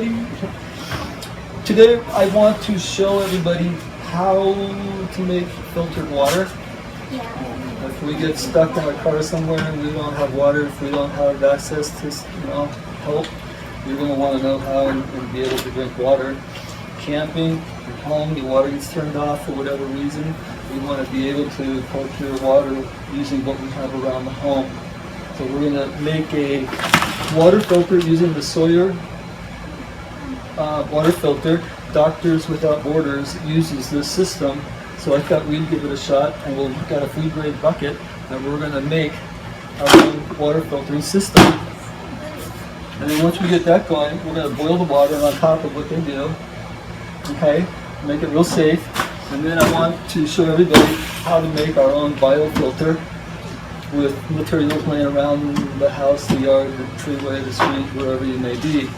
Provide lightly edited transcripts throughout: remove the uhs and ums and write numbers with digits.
everybody. Today I want to show everybody how to make filtered water. If we get stuck in a car somewhere and we don't have water, if we don't have access to help, you're going to want to know how and be able to drink water. Camping, at home, the water gets turned off for whatever reason. We want to be able to procure water using what we have around the home. So we're going to make a water filter using the Sawyer water filter. Doctors Without Borders uses this system, so I thought we'd give it a shot, and we'll look at a food grade bucket and we're going to make our own water filtering system. And then once we get that going, we're going to boil the water on top of what they do. Okay, make it real safe. And then I want to show everybody how to make our own biofilter with materials laying around the house, the yard, the treeway, the street, wherever you may be.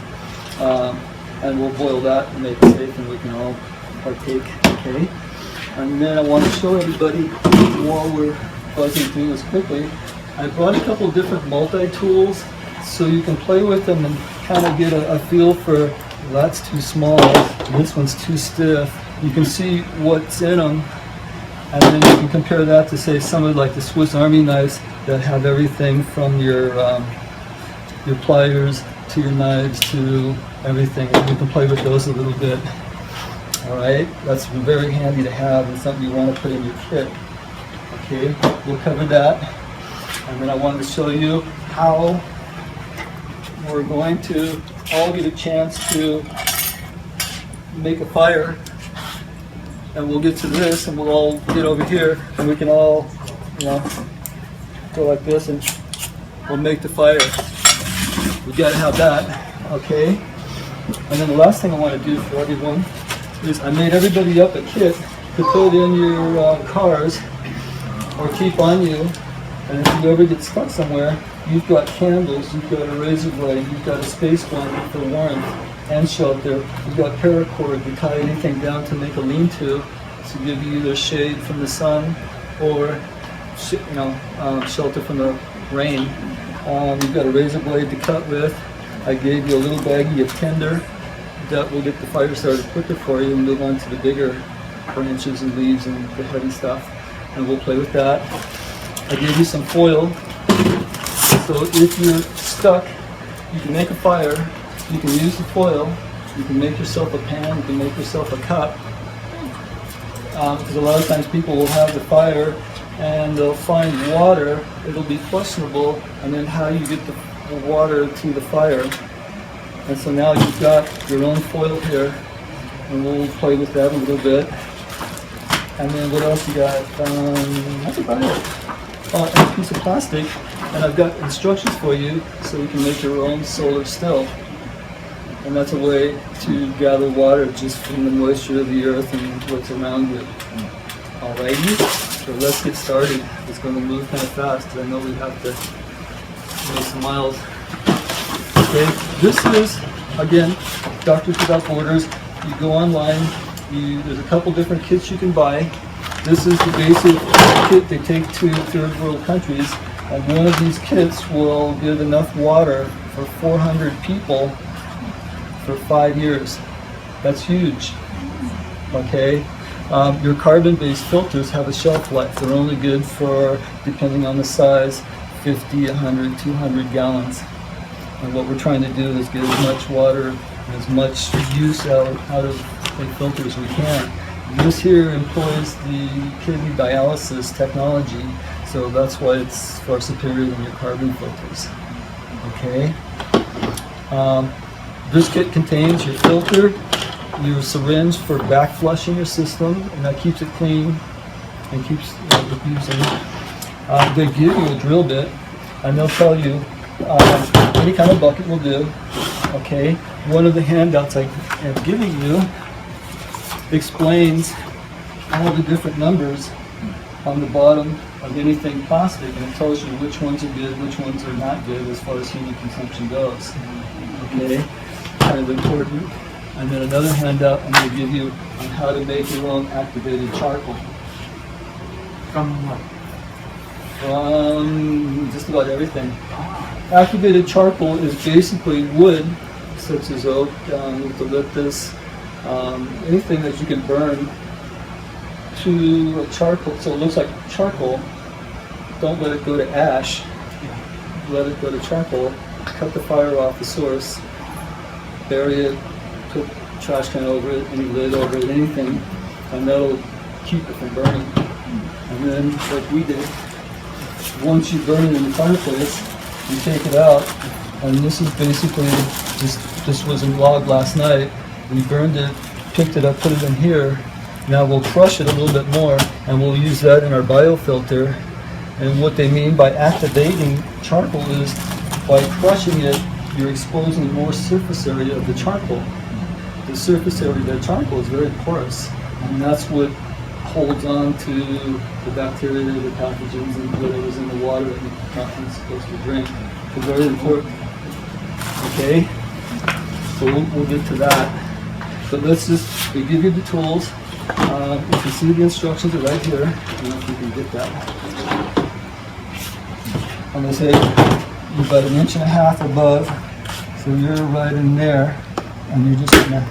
And we'll boil that and make it safe, and we can all partake. Okay. And then I want to show everybody, while we're buzzing through this quickly, I brought a couple different multi-tools so you can play with them and kind of get a feel for, that's too small, this one's too stiff. You can see what's in them, and then you can compare that to, say, some of like the Swiss Army knives that have everything from your pliers to your knives to everything. You can play with those a little bit. All right, that's very handy to have and something you want to put in your kit. Okay, we'll cover that. And then I wanted to show you how we're going to all get a chance to make a fire. And we'll get to this, and we'll all get over here, and we can all, go like this, and we'll make the fire. We got to have that, okay? And then the last thing I want to do for everyone is I made everybody up a kit to put in your cars or keep on you. And if you ever get stuck somewhere, you've got candles, you've got a razor blade, you've got a space blanket for warmth and shelter. You've got paracord to tie anything down to make a lean-to give you either shade from the sun or shelter from the rain. You've got a razor blade to cut with. I gave you a little baggie of tinder that will get the fire started quicker for you and move on to the bigger branches and leaves and the heavy stuff, and we'll play with that. I gave you some foil, so if you're stuck, you can make a fire, you can use the foil, you can make yourself a pan, you can make yourself a cup, because a lot of times people will have the fire and they'll find water, it'll be questionable, and then how you get the water to the fire. And so now you've got your own foil here, and we'll play with that a little bit. And then what else you got? That's about it. And a piece of plastic, and I've got instructions for you so you can make your own solar still. And that's a way to gather water just from the moisture of the earth and what's around you. Alrighty, so let's get started. It's going to move kind of fast because I know we have to make some miles. Okay, this is, again, Doctors Without Borders. You go online, there's a couple different kits you can buy. This is the basic kit they take to third world countries, and one of these kits will give enough water for 400 people for 5 years. That's huge. Okay, your carbon-based filters have a shelf life. They're only good for, depending on the size, 50, 100, 200 gallons. And what we're trying to do is get as much water, as much use out of a filter as we can. This here employs the kidney dialysis technology, so that's why it's far superior than your carbon filters. Okay. This kit contains your filter, your syringe for back flushing your system, and that keeps it clean and keeps using. They give you a drill bit, and they'll tell you any kind of bucket will do. Okay. One of the handouts I am giving you explains all the different numbers on the bottom of anything plastic, and it tells you which ones are good, which ones are not good as far as human consumption goes. Okay, kind of important. And then another handout I'm going to give you on how to make your own activated charcoal. From what? From just about everything. Activated charcoal is basically wood such as oak, eucalyptus, anything that you can burn to a charcoal, so it looks like charcoal. Don't let it go to ash. Let it go to charcoal. Cut the fire off the source. Bury it. Put a trash can over it, any lid over it, anything, and that'll keep it from burning. And then, like we did, once you burn it in the fireplace, you take it out, and this is basically, this was in log last night. We burned it, picked it up, put it in here. Now we'll crush it a little bit more, and we'll use that in our biofilter. And what they mean by activating charcoal is by crushing it, you're exposing more surface area of the charcoal. The surface area of the charcoal is very porous, and that's what holds on to the bacteria, the pathogens, and whatever's in the water that you're not supposed to drink. It's very important. Okay? So we'll get to that. But let's just, we give you the tools. You can see the instructions are right here. I don't know if you can get that. I'm going to say you're about 1.5 inches above, so you're right in there, and you're just going to,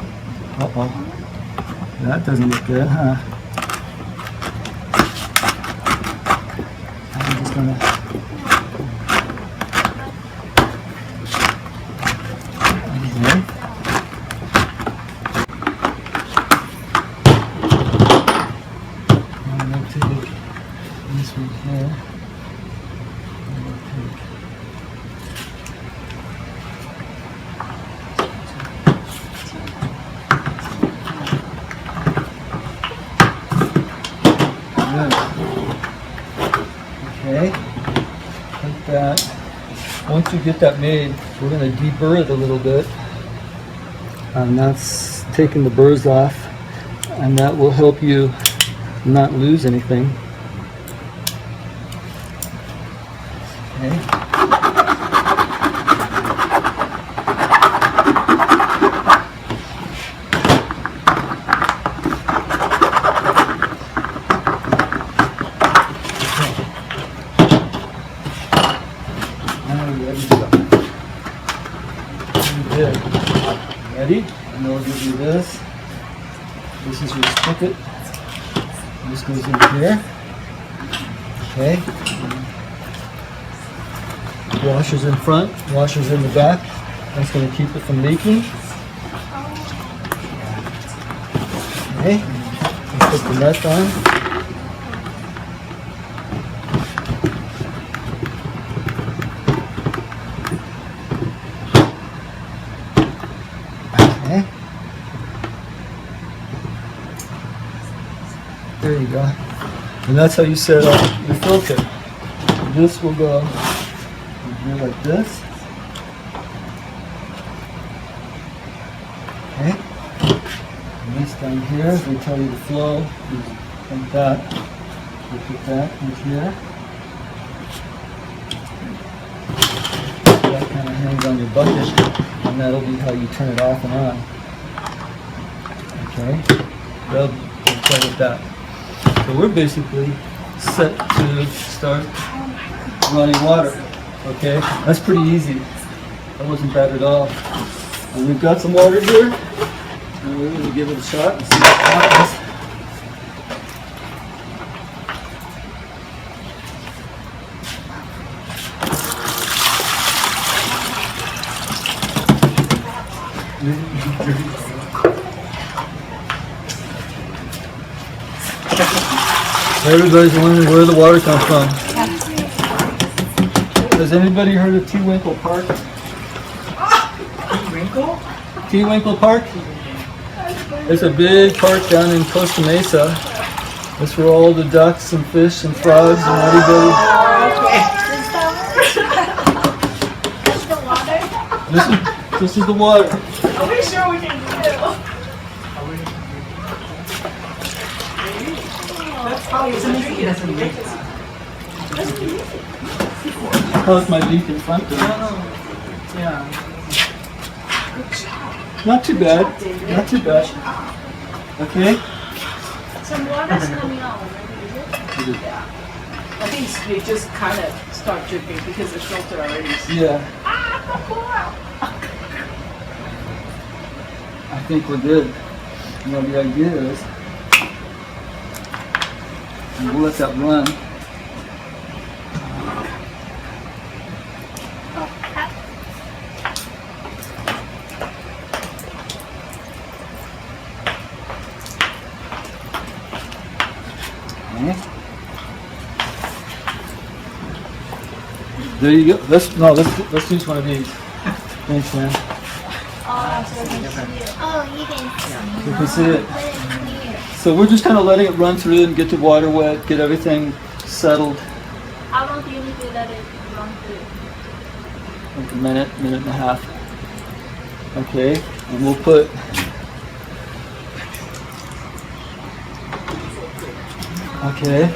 that doesn't look good, huh? I'm just going to, okay, like that. Once you get that made, we're going to deburr it a little bit, and that's taking the burrs off, and that will help you not lose anything. Okay. Ready? And they'll give you this. This is your spigot. This goes in here. Okay. Washers in front, washers in the back. That's going to keep it from leaking. Okay. Let's put the nut on. There you go. And that's how you set up your filter. This will go here like this. Okay. And this down here, they tell you the flow is like that. You put that in here. That kind of hangs on your bucket, and that'll be how you turn it off and on. Okay. They'll play with that. So we're basically set to start running water. Okay, that's pretty easy. That wasn't bad at all. And we've got some water here, and we're going to give it a shot and see what happens. Everybody's wondering where the water comes from. Has anybody heard of T-Winkle Park? T-Winkle? T-Winkle Park? It's a big park down in Costa Mesa. It's where all the ducks and fish and frogs and everybody. This is the water. Are we sure we can do it? That's probably something he doesn't make. Oh, it might leak in front of it. Yeah. Not too bad. Not too bad. Okay? Some water's coming out already, is it? Yeah. I think they just kind of start dripping because the filter already is. Yeah. think we're good. Now the idea is, and we'll let that run. Okay. There you go. Let's use one of these. Thanks, man. Oh, you can see. You can see it. But it's clear. So we're just kind of letting it run through and get the water wet, get everything settled. How long do you need to let it run through? Like a minute, minute and a half. Okay, and we'll put. Okay.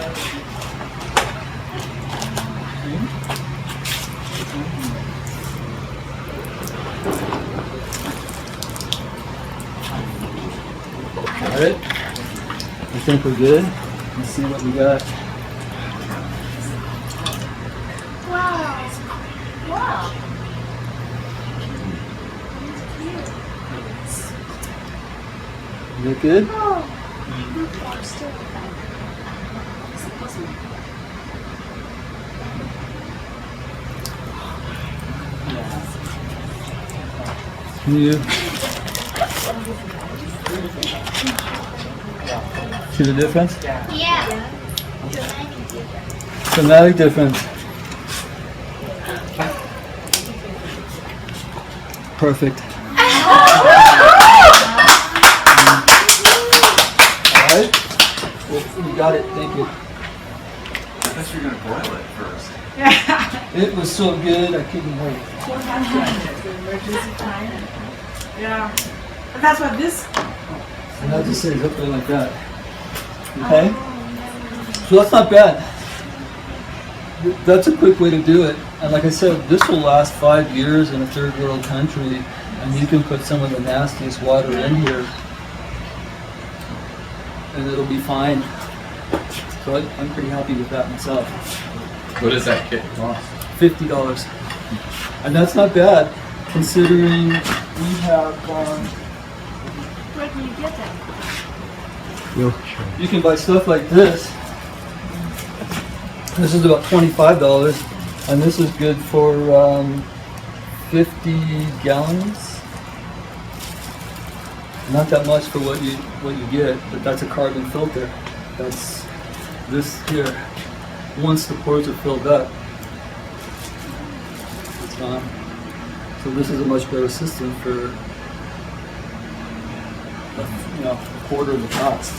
Got it. I think we're good. Let's see what we got. Wow. Wow. Is that good? Can you see the difference? Yeah. Dramatic difference. Perfect. Alright? Well, you got it, thank you. I thought you were gonna boil it first. It was so good, I couldn't wait. Emergency time. Yeah. But that's what this. And I'll just say it up there like that. Okay? So that's not bad. That's a quick way to do it. And like I said, this will last 5 years in a third world country. And you can put some of the nastiest water in here. And it'll be fine. So I'm pretty happy with that myself. What does that kit cost? $50. And that's not bad, considering we have, Where can you get that? you can buy stuff like this. This is about $25, and this is good for 50 gallons. Not that much for what you get, but that's a carbon filter. That's this here. Once the pores are filled up, it's gone. So this is a much better system for a quarter of the cost.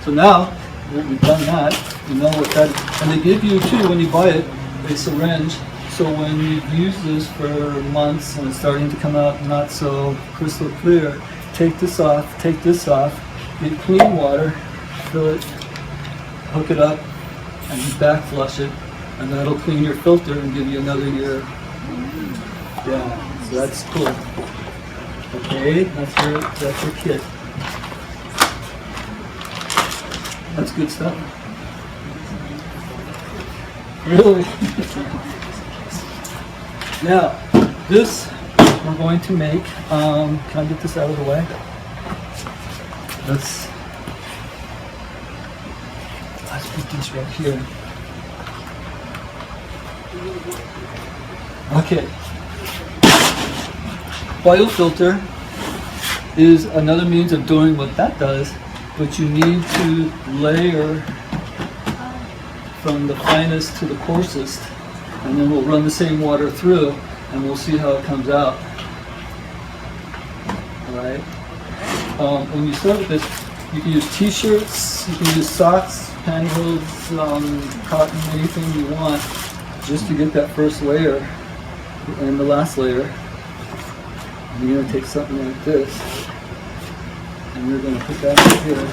So now that we've done that, you know what that, and they give you too when you buy it a syringe. So when you've used this for months and it's starting to come out not so crystal clear, take this off, get clean water, fill it, hook it up, and you back flush it, and that'll clean your filter and give you another year. Yeah, so that's cool. Okay, that's your kit. That's good stuff. Really? Now, this we're going to make, can I get this out of the way? Let's put this right here. Okay. Biofilter is another means of doing what that does, but you need to layer from the finest to the coarsest, and then we'll run the same water through and we'll see how it comes out. Alright? When you start with this, you can use t-shirts, you can use socks, pantyhose, cotton, anything you want, just to get that first layer and the last layer. And you're going to take something like this, and you're going to put that right here.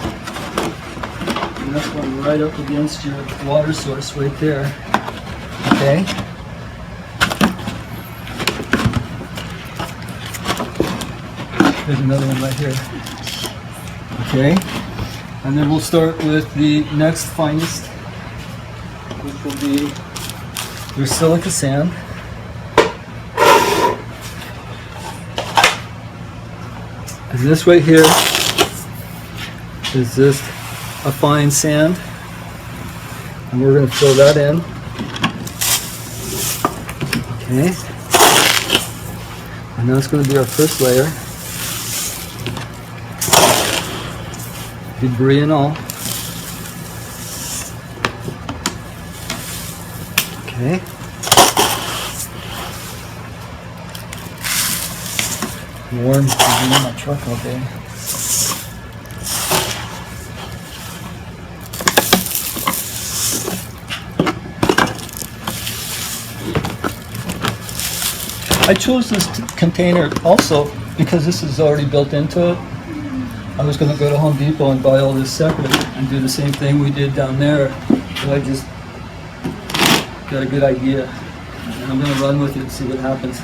And that's going right up against your water source right there. Okay? There's another one right here. Okay? And then we'll start with the next finest, which will be your silica sand. And this right here is just a fine sand. And we're going to fill that in. Okay. And that's going to be our first layer. Debris and all. Okay. Warm, I've been in my truck all day. I chose this container also because this is already built into it. I was going to go to Home Depot and buy all this separate and do the same thing we did down there. So I just got a good idea. And I'm going to run with it and see what happens.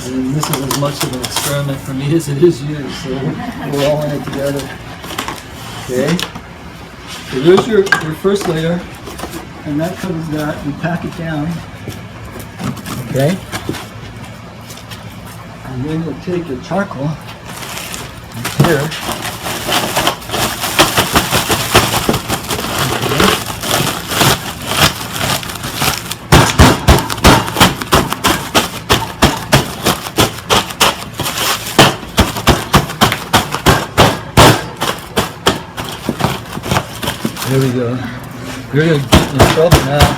And this is as much of an experiment for me as it is you, so we're all in it together. Okay. So there's your first layer, and that covers that. You pack it down. Okay. And then you'll take your charcoal here. There we go. You're going to get in trouble now.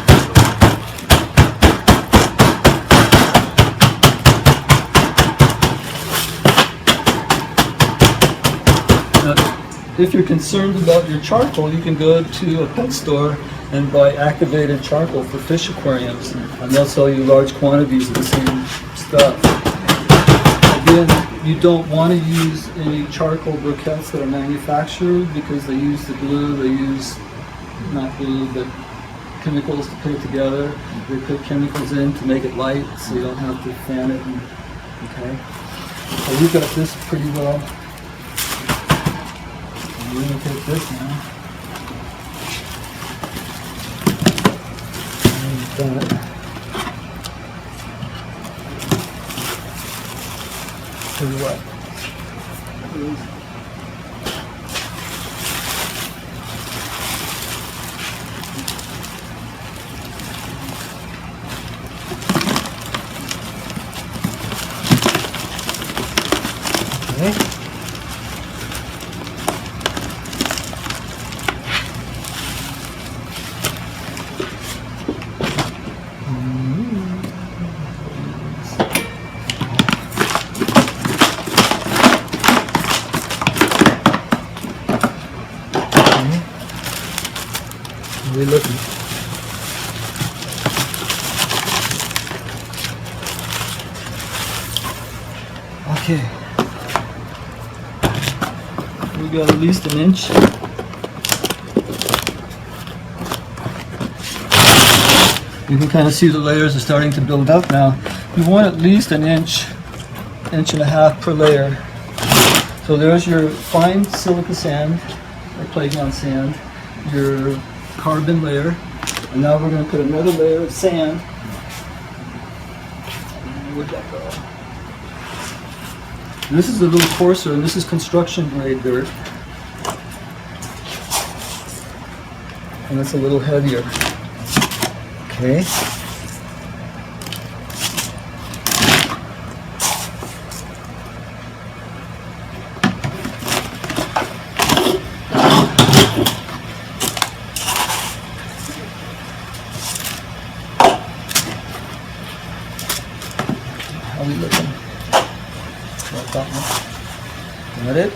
If you're concerned about your charcoal, you can go to a pet store and buy activated charcoal for fish aquariums, and they'll sell you large quantities of the same stuff. Again, you don't want to use any charcoal briquettes that are manufactured because they use the glue, they use, not glue, but chemicals to put it together. They put chemicals in to make it light so you don't have to fan it. Okay? So we've got this pretty well. We're going to take this now. And we've done it. Tell you what. Okay. We're looking. Okay. We got at least an inch. You can kind of see the layers are starting to build up now. You want at least an inch, inch and a half per layer. So there's your fine silica sand, or playground sand, your carbon layer, and now we're going to put another layer of sand. Where'd that go? And this is a little coarser, and this is construction grade dirt. And it's a little heavier. Okay. How are we looking? About that one. Is that it?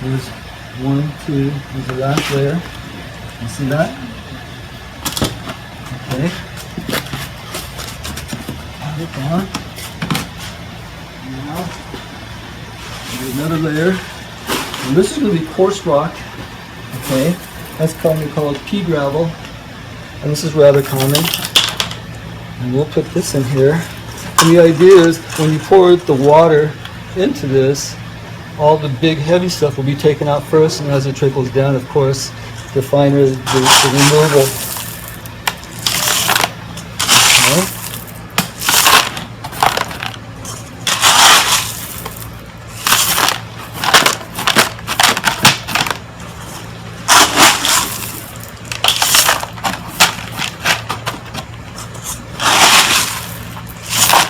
There's one, two, there's the last layer. You see that? Okay. Pat it down. Now, there's another layer. And this is going to be coarse rock. Okay. That's commonly called pea gravel. And this is rather common. And we'll put this in here. And the idea is when you pour the water into this, all the big heavy stuff will be taken out first, and as it trickles down, of course, the finer the removal. Right?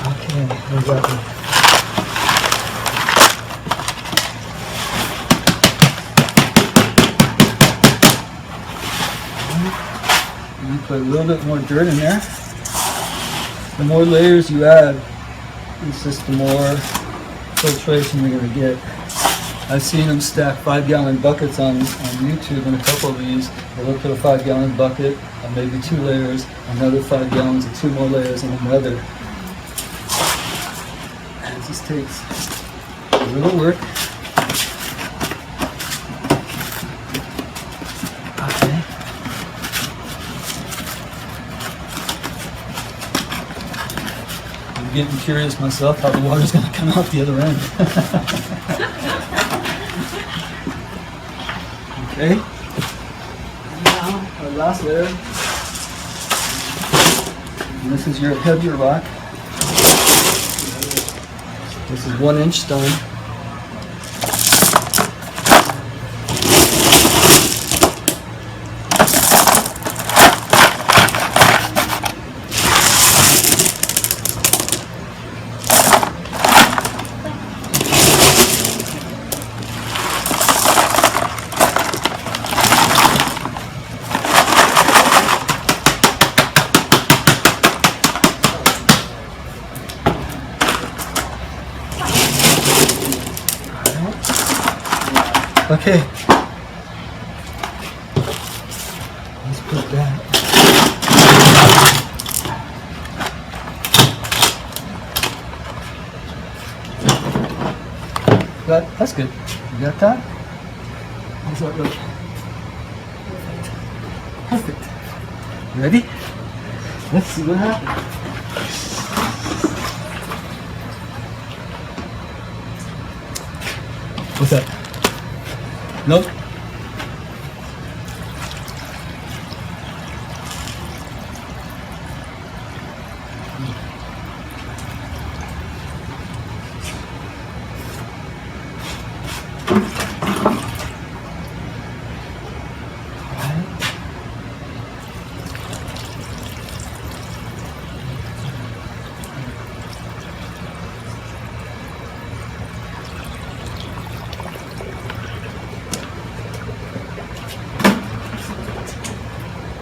Okay, there's that one. You put a little bit more dirt in there. The more layers you add, it's just the more filtration you're going to get. I've seen them stack 5-gallon buckets on YouTube, and a couple of these, they'll put a 5-gallon bucket and maybe 2 layers, another 5 gallons and 2 more layers, and another. And it just takes a little work. Okay. I'm getting curious myself how the water's going to come out the other end. Okay. Now, our last layer. And this is your heavier rock. This is 1-inch stone. Okay. Let's put that. That's good. You got that? How's that look? Perfect. Ready? Let's see what happens. What's that? Nope.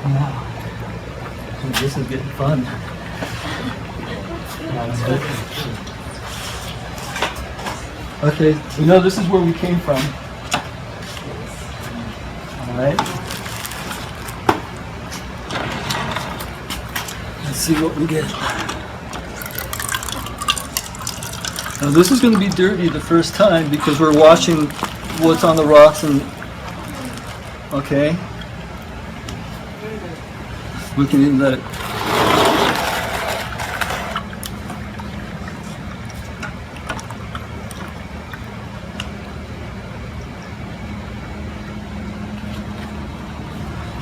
Wow. This is getting fun. Okay, we know this is where we came from. Alright. Let's see what we get. Now this is going to be dirty the first time because we're washing what's on the rocks and... Okay. We can even let it.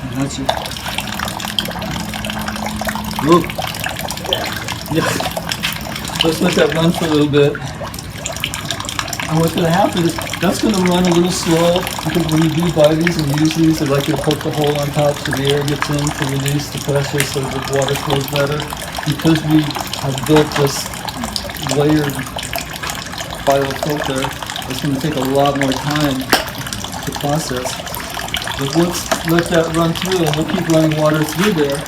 And that's it. Whoa. Yeah. Let's let that run for a little bit. And what's going to happen is that's going to run a little slow because when you do buy these and use these, they like you to poke the hole on top so the air gets in to release the pressure so the water flows better. Because we have built this layered biofilter, it's going to take a lot more time to process. But let's let that run through and we'll keep running water through there.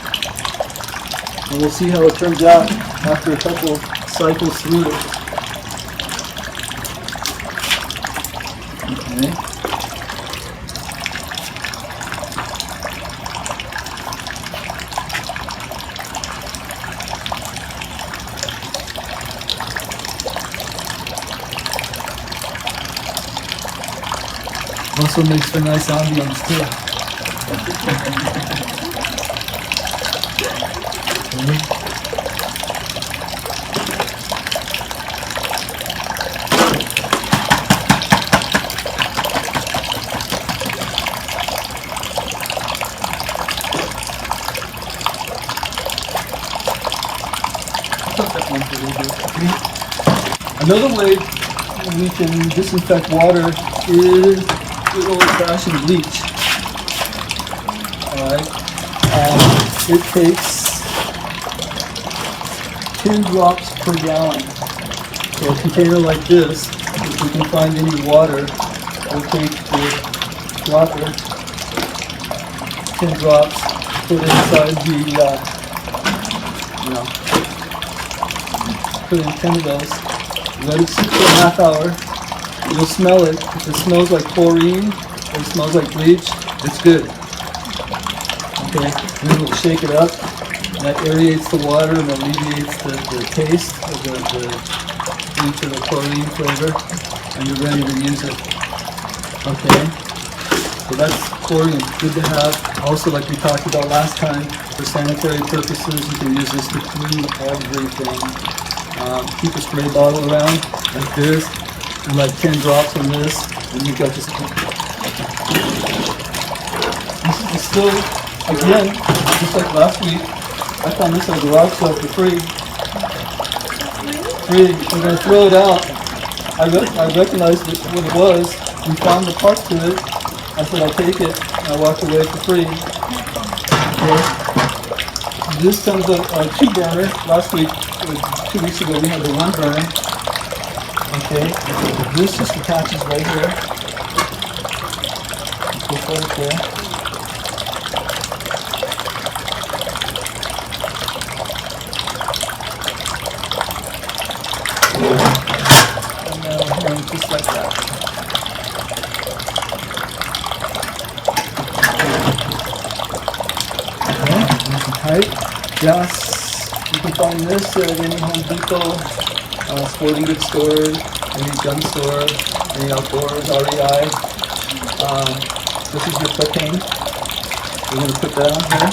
And we'll see how it turns out after a couple cycles through it. Okay. Also makes for nice ambience too. Okay. that one for a little bit. Okay. Another way we can disinfect water is good old-fashioned bleach. All right. It takes 10 drops per gallon. So a container like this, if we can find any water, we'll take the dropper, 10 drops, put it inside the, put in 10 of those, let it sit for a half hour. You'll smell it. If it smells like chlorine or it smells like bleach, it's good. Okay, then we'll shake it up. That aerates the water and alleviates the taste of the bleach or the chlorine flavor, and you're ready to use it. Okay, so that's chlorine, good to have. Also, like we talked about last time, for sanitary purposes, you can use this to clean everything. Keep a spray bottle around like this, and like 10 drops on this, and you've got this. This is still, again, just like last week. I found this at a garage sale for free. Free. I'm going to throw it out. I recognized what it was. We found the parts to it. I said I'll take it. And I walked away for free. Okay. This comes a 2-burner. Last week, 2 weeks ago, we had the 1-burner. Okay. This just attaches right here. Push right there. Just like that. Okay, nice and tight. Yes, you can find this at any Home Depot, sporting goods store, any gun store, any outdoors, REI. This is your propane. We're going to put that on here.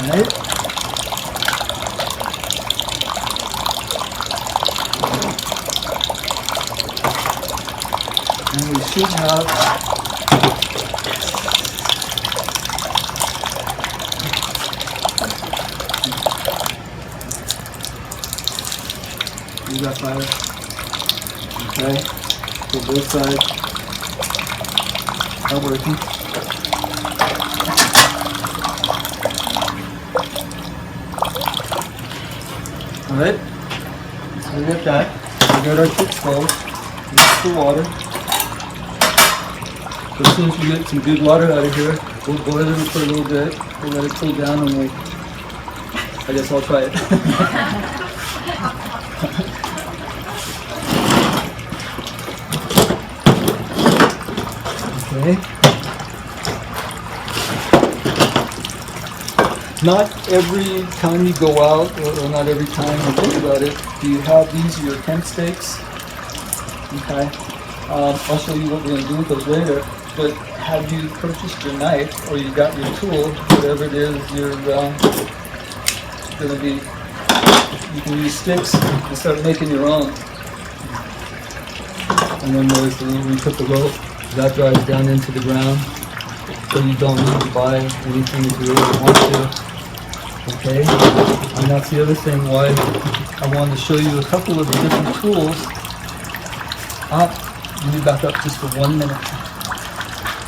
Alright. And we should have you got fire. Okay. So both sides are working. Alright. So we got that. We got our kit stove. This is the water. So as soon as we get some good water out of here, we'll boil it for a little bit. We'll let it cool down and I guess I'll try it. Okay. Not every time you go out, or not every time you think about it, do you have these your tent stakes? Okay. I'll show you what we're going to do with those later. But have you purchased your knife, or you got your tool, whatever it is you're going to be, you can use sticks and start making your own. And then there's the little, we put the rope, that drives down into the ground, so you don't need to buy anything if you really want to. Okay, and that's the other thing why I wanted to show you a couple of the different tools. Let me back up just for 1 minute.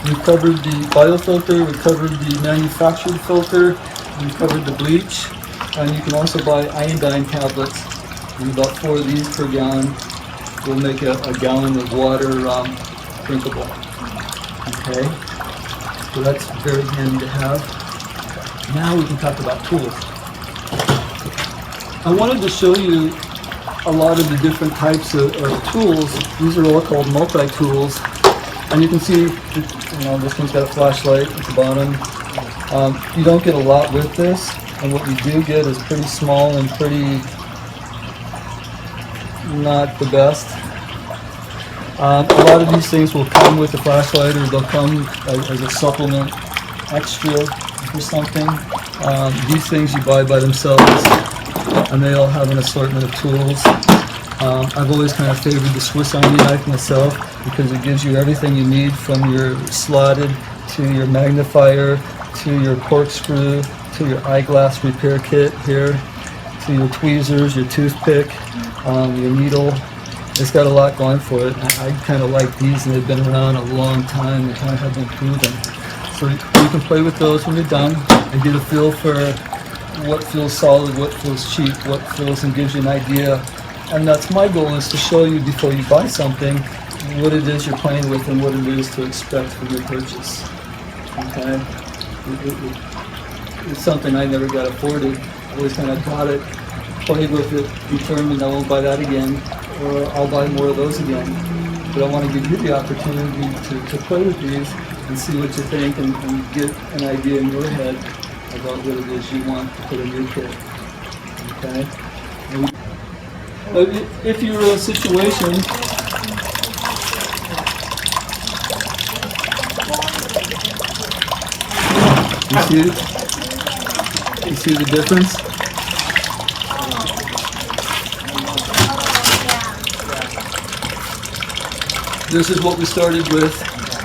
We covered the biofilter, we covered the manufactured filter, we covered the bleach, and you can also buy iodine tablets. And about 4 of these per gallon will make a gallon of water drinkable. Okay, so that's very handy to have. Now we can talk about tools. I wanted to show you a lot of the different types of tools. These are all called multi-tools. And you can see, this one's got a flashlight at the bottom. You don't get a lot with this, and what you do get is pretty small and pretty not the best. A lot of these things will come with a flashlight, or they'll come as a supplement extra for something. These things you buy by themselves, and they all have an assortment of tools. I've always kind of favored the Swiss Army knife myself because it gives you everything you need, from your slotted to your magnifier to your corkscrew to your eyeglass repair kit here, to your tweezers, your toothpick, your needle. It's got a lot going for it. I kind of like these, and they've been around a long time. They kind of have been proven. So you can play with those when you're done and get a feel for what feels solid, what feels cheap, what feels and gives you an idea. And that's my goal, is to show you before you buy something what it is you're playing with and what it is to expect from your purchase. Okay? It's something I never got afforded. I always kind of got it, played with it, determined I won't buy that again, or I'll buy more of those again. But I want to give you the opportunity to play with these and see what you think, and get an idea in your head about what it is you want to put in your kit. Okay? But if you're in a situation, you see the difference? This is what we started with.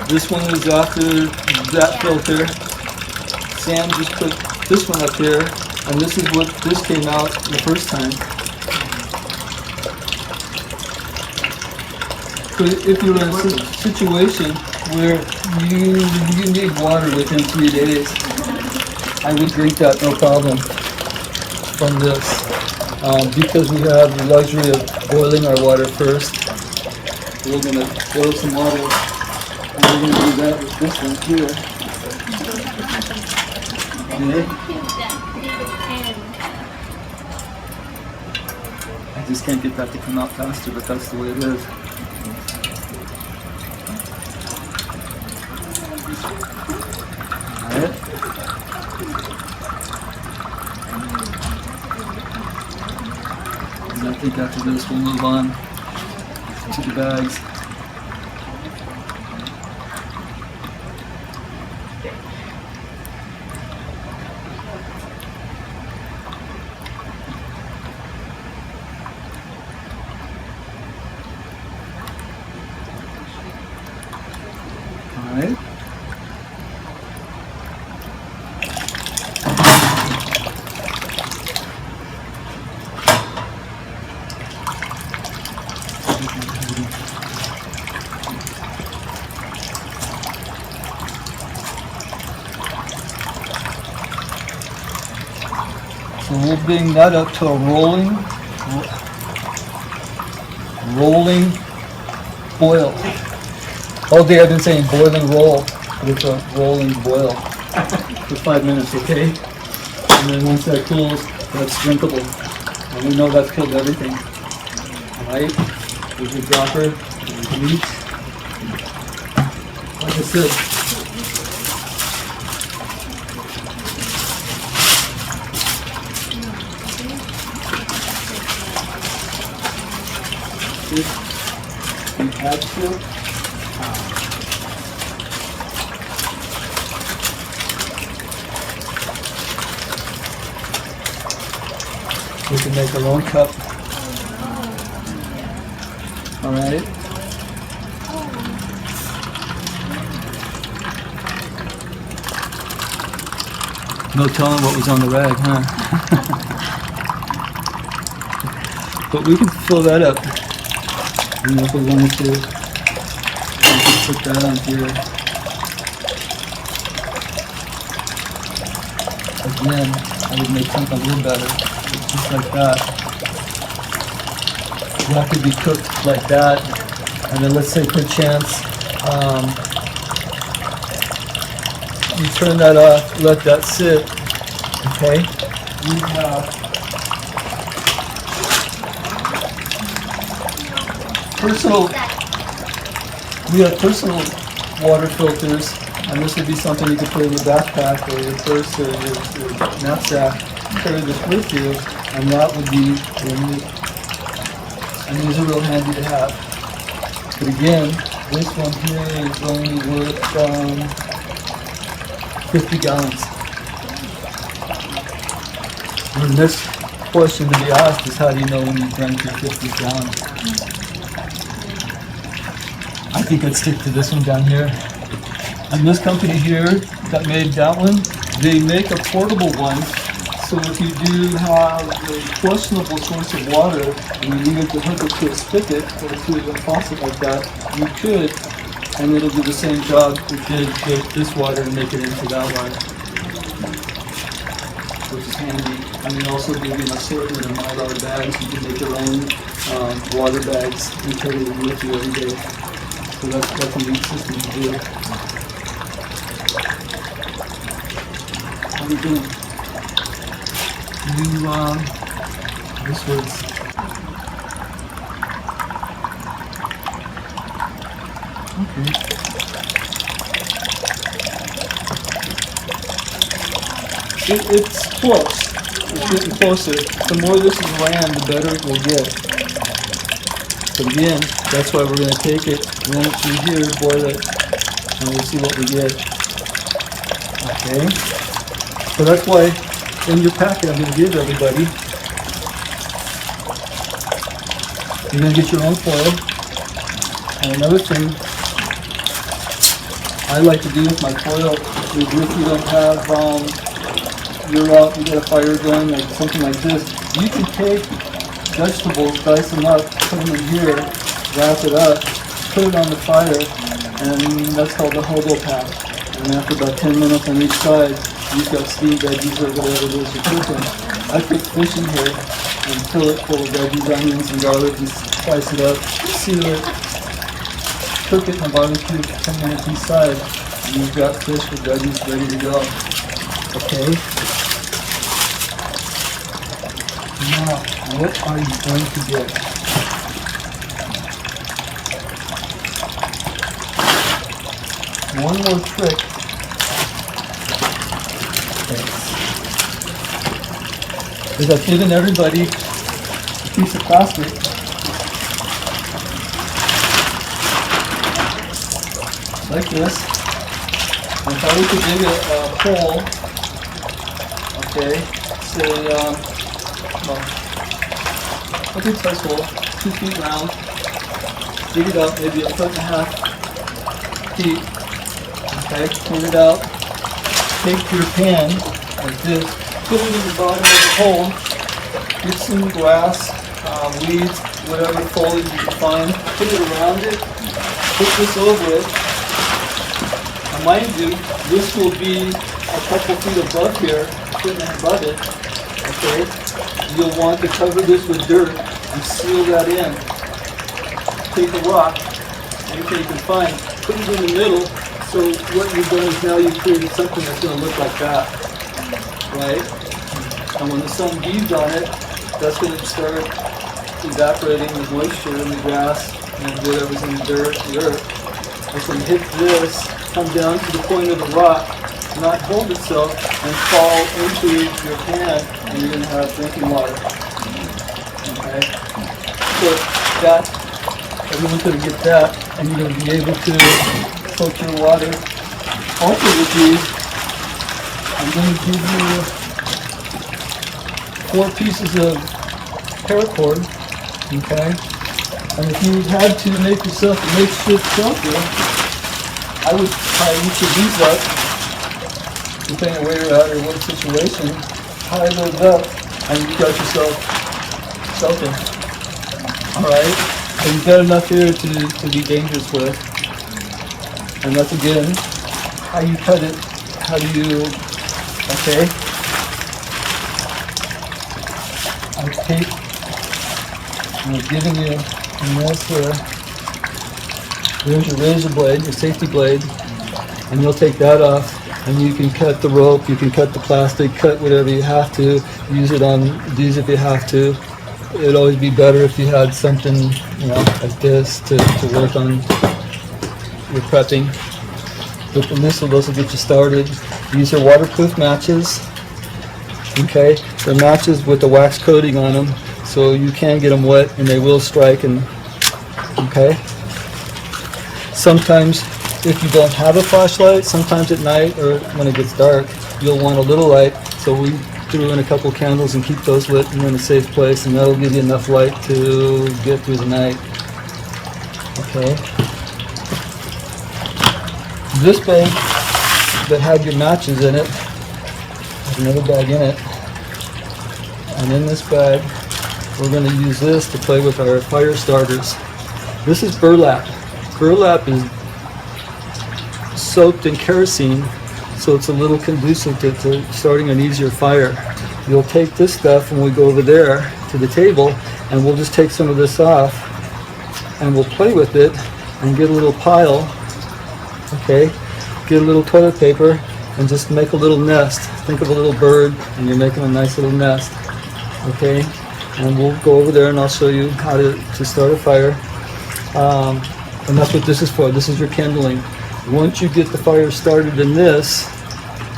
This one is after that filter. Sam just put this one up here, and this is what this came out the first time. So if you're in a situation where you need water within 3 days, I would drink that no problem from this. Because we have the luxury of boiling our water first, we're going to boil some water, and we're going to do that with this one here. Okay. I just can't get that to come out faster, but that's the way it is. Alright. And I think after this we'll move on to the bags. Alright. So we'll bring that up to a rolling boil. All day I've been saying boiling roll, but it's a rolling boil for 5 minutes, okay? And then once that cools, that's drinkable. And we know that's killed everything. Alright? There's your dropper, there's the meat. Like I said, and add to it. We can make our own cup. Alright. No telling what was on the rag, huh? But we can fill that up. And if we wanted to, we can put that on here. Again, I would make something a little better, just like that. That could be cooked like that, and then let's say perchance you turn that off, let that sit. Okay, we have personal water filters, and this would be something you could put in your backpack or your purse or your knapsack. Carry this with you, and that would be really, and these are real handy to have. But again, this one here is only worth 50 gallons. And the next question to be asked is, how do you know when you've drank your 50 gallons? I think I'd stick to this one down here. And this company here that made that one, they make a portable one. So if you do have a questionable source of water and you need to hook it to a spigot or to a faucet like that, you could, and it'll do the same job it did with this water and make it into that water, which is handy. And they also give you an assortment of $9 bags. You can make your own water bags and carry them with you every day. So that's a neat system to do. How are you doing? This was okay. It's close. It's getting closer. The more this is ran, the better it will get. But again, that's why we're going to take it, run it through here, boil it, and we'll see what we get. Okay. So that's why in your packet I'm going to give everybody, you're going to get your own foil. And another thing I like to do with my foil is if you don't have, you're out, you got a fire going, like something like this, you can take vegetables, dice them up, put them in here, wrap it up, put it on the fire, and that's called the hobo pack. And after about 10 minutes on each side, you've got steamed veggies or whatever it is you're cooking. I put fish in here and fill it full of veggies, onions, and garlic, and spice it up, seal it, cook it in a barbecue for 10 minutes each side, and you've got fish with veggies ready to go. Okay? Now, what are you going to get? One more trick. Is I've given everybody a piece of plastic. Like this. And if I were to dig a hole, okay, say, well, a good size hole, 2 feet round, dig it up, maybe 1.5 feet, okay, clean it out, take your pan, like this, put it in the bottom of the hole, get some grass, weeds, whatever foliage you can find, put it around it, put this over it. Now mind you, this will be a couple feet above here, sitting above it, okay? You'll want to cover this with dirt and seal that in. Take a rock, anything you can find, put it in the middle, so what you've done is now you've created something that's going to look like that. Right? And when the sun beats on it, that's going to start evaporating the moisture in the grass and whatever's in the dirt, the earth. It's going to hit this, come down to the point of the rock, not hold itself, and fall into your pan, and you're going to have drinking water. Okay? So that, everyone's going to get that, and you're going to be able to cook your water. Also with these, I'm going to give you 4 pieces of paracord, okay? And if you had to make yourself a makeshift shelter, I would tie each of these up, depending on where you're at or what situation, tie those up, and you got yourself shelter. Alright? And you've got enough here to be dangerous with. And that's again, how you cut it, how do you, okay? I'm giving you in this here, there's your razor blade, your safety blade, and you'll take that off, and you can cut the rope, you can cut the plastic, cut whatever you have to, use it on these if you have to. It'd always be better if you had something, you know, like this to work on your prepping. But this will get you started. These are waterproof matches. Okay, they're matches with the wax coating on them, so you can get them wet and they will strike. And okay, sometimes if you don't have a flashlight, sometimes at night or when it gets dark, you'll want a little light. So we threw in a couple candles and keep those lit and in a safe place, and that'll give you enough light to get through the night. Okay. This bag that had your matches in it, There's another bag in it. And in this bag, we're going to use this to play with our fire starters. This is burlap. Burlap is soaked in kerosene, so it's a little conducive to starting an easier fire. You'll take this stuff when we go over there to the table, and we'll just take some of this off, and we'll play with it and get a little pile, okay? Get a little toilet paper and just make a little nest. Think of a little bird, and you're making a nice little nest, okay? And we'll go over there and I'll show you how to start a fire. And that's what this is for. This is your kindling. Once you get the fire started in this,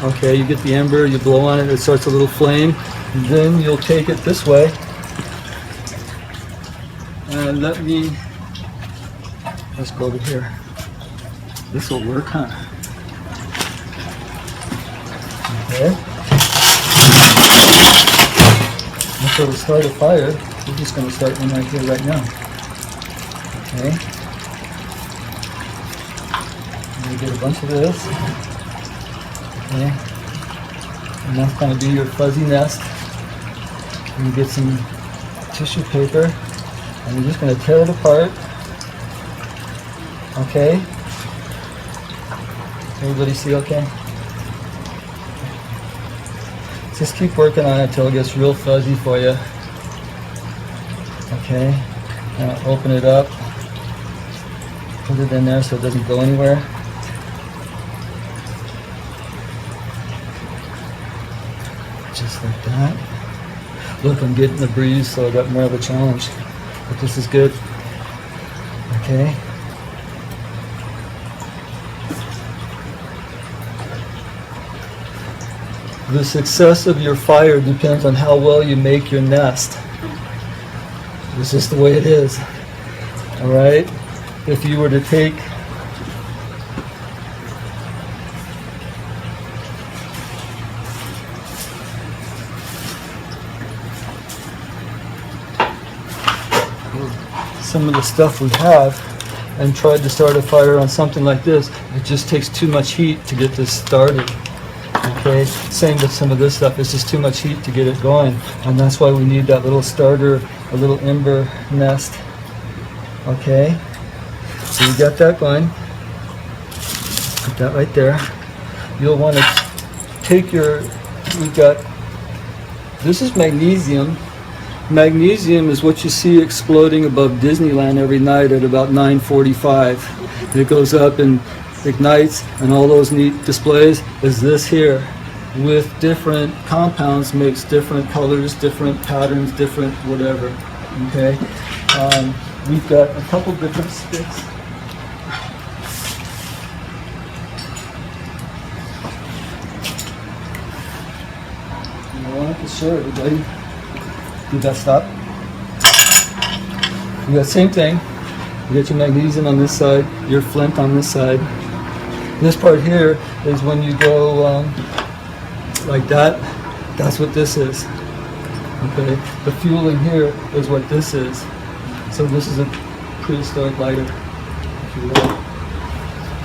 okay, you get the ember, you blow on it, it starts a little flame. Then you'll take it this way. And let's go over here. This will work, huh? Okay. And so to start a fire, we're just going to start one right here, right now. Okay. And you get a bunch of this. Okay. And that's going to be your fuzzy nest. And you get some tissue paper, and you're just going to tear it apart. Okay. Everybody see okay? Just keep working on it until it gets real fuzzy for you. Okay. Now open it up. Put it in there so it doesn't go anywhere. Just like that. Look, I'm getting the breeze, so I got more of a challenge. But this is good. Okay. The success of your fire depends on how well you make your nest. It's just the way it is. All right? If you were to take some of the stuff we have and tried to start a fire on something like this, it just takes too much heat to get this started. Okay, same with some of this stuff, it's just too much heat to get it going, and that's why we need that little starter, a little ember nest. Okay, so you got that going. Put that right there. You'll want to take this is magnesium. Magnesium is what you see exploding above Disneyland every night at about 9:45. It goes up and ignites, and all those neat displays is this here with different compounds, makes different colors, different patterns, different whatever. Okay, we've got a couple different sticks. I wanted to show everybody. Did that stop? You got the same thing. You got your magnesium on this side, your flint on this side. This part here is when you go like that, that's what this is. Okay, the fuel in here is what this is. So this is a prehistoric lighter, if you will.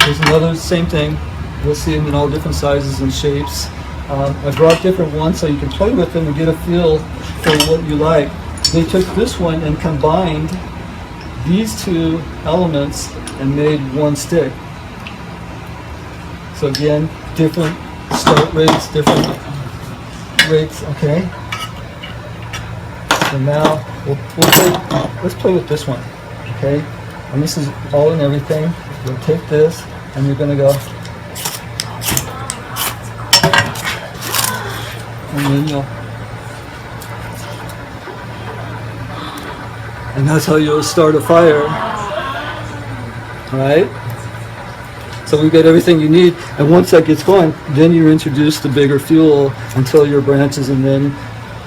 There's another, same thing. You'll see them in all different sizes and shapes. I brought different ones so you can play with them and get a feel for what you like. They took this one and combined these two elements and made one stick. So again, different start rates, different rates, okay? So now, let's play with this one, okay? And this is all and everything. You'll take this and you're gonna go, and then and that's how you'll start a fire, right? So we've got everything you need, and once that gets going, then you introduce the bigger fuel until your branches, and then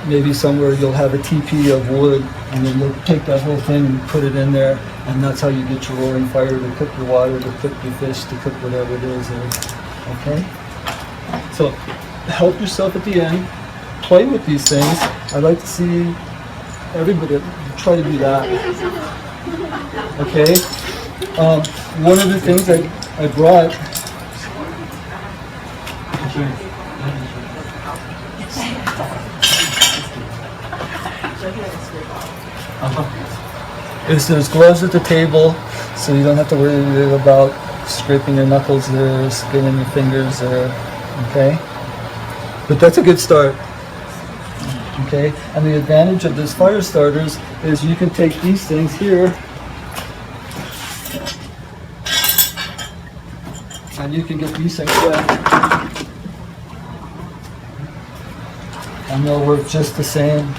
maybe somewhere you'll have a teepee of wood, and then you'll take that whole thing and put it in there, and that's how you get your roaring fire to cook your water, to cook your fish, to cook whatever it is. Okay? So help yourself at the end. Play with these things. I'd like to see everybody try to do that. Okay? One of the things I brought Is there's gloves at the table, so you don't have to worry about scraping your knuckles or skin in your fingers, or okay. But that's a good start. Okay, and the advantage of this fire starters is you can take these things here and you can get these things wet. And they'll work just the same.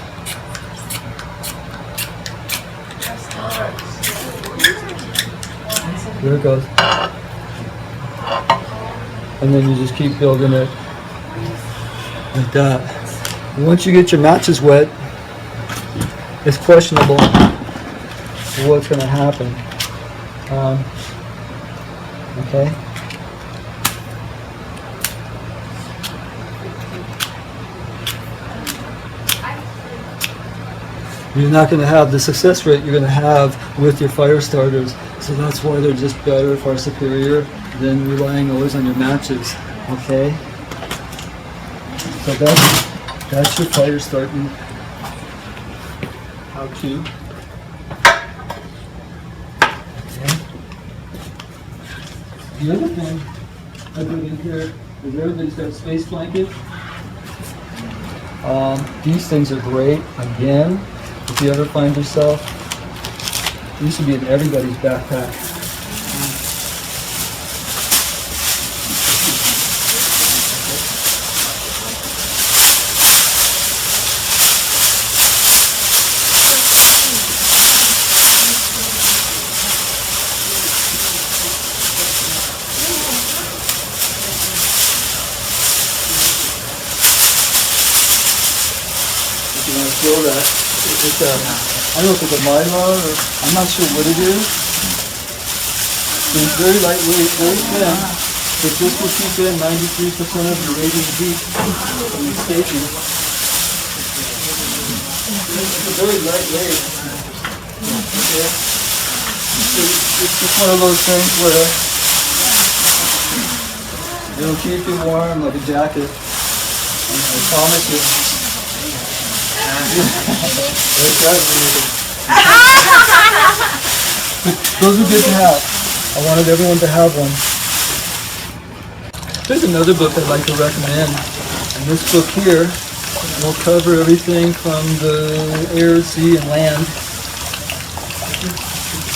There it goes. And then you just keep building it like that. Once you get your matches wet, it's questionable what's going to happen. Okay. You're not going to have the success rate you're going to have with your fire starters. So that's why they're just better, far superior than relying always on your matches. Okay. So that's your fire starting how-to. Okay. The other thing I put in here is everybody's got a space blanket. These things are great. Again, if you ever find yourself, these should be in everybody's backpack. You want to feel that? It's I don't know if it's a mylar or I'm not sure what it is. But it's very lightweight, very thin. But this will keep in 93% of your radiant heat from the staging. It's very lightweight. Okay. It's just one of those things where it'll keep you warm like a jacket. I promise you. Those are good to have. I wanted everyone to have one. There's another book I'd like to recommend. And this book here will cover everything from the air, sea, and land.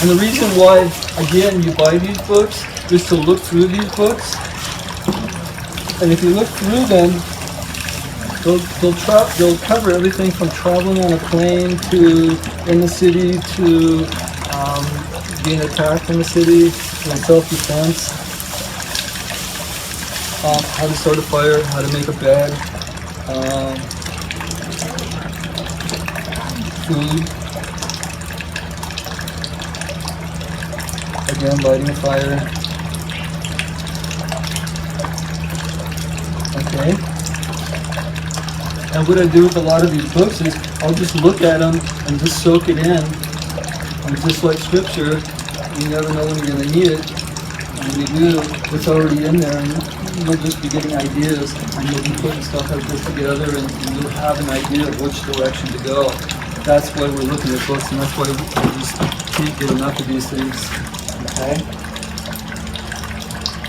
And the reason why, again, you buy these books is to look through these books. And if you look through them, they'll cover everything from traveling on a plane to in the city to being attacked in the city, and self-defense, how to start a fire, how to make a bed, food, again lighting a fire. Okay. And what I do with a lot of these books is I'll just look at them and just soak it in. And just like scripture, you never know when you're going to need it. And when you do, it's already in there, and you'll just be getting ideas, and you'll be putting stuff like this together, and you'll have an idea of which direction to go. That's why we're looking at books, and that's why we just can't get enough of these things. Okay?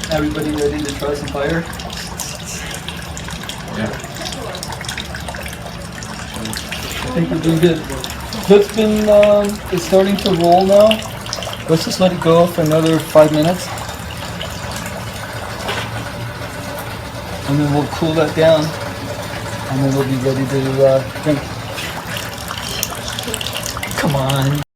Everybody ready to try some fire? Yeah. I think we're doing good. So it's starting to roll now. Let's just let it go for another 5 minutes. And then we'll cool that down. And then we'll be ready to drink. Come on.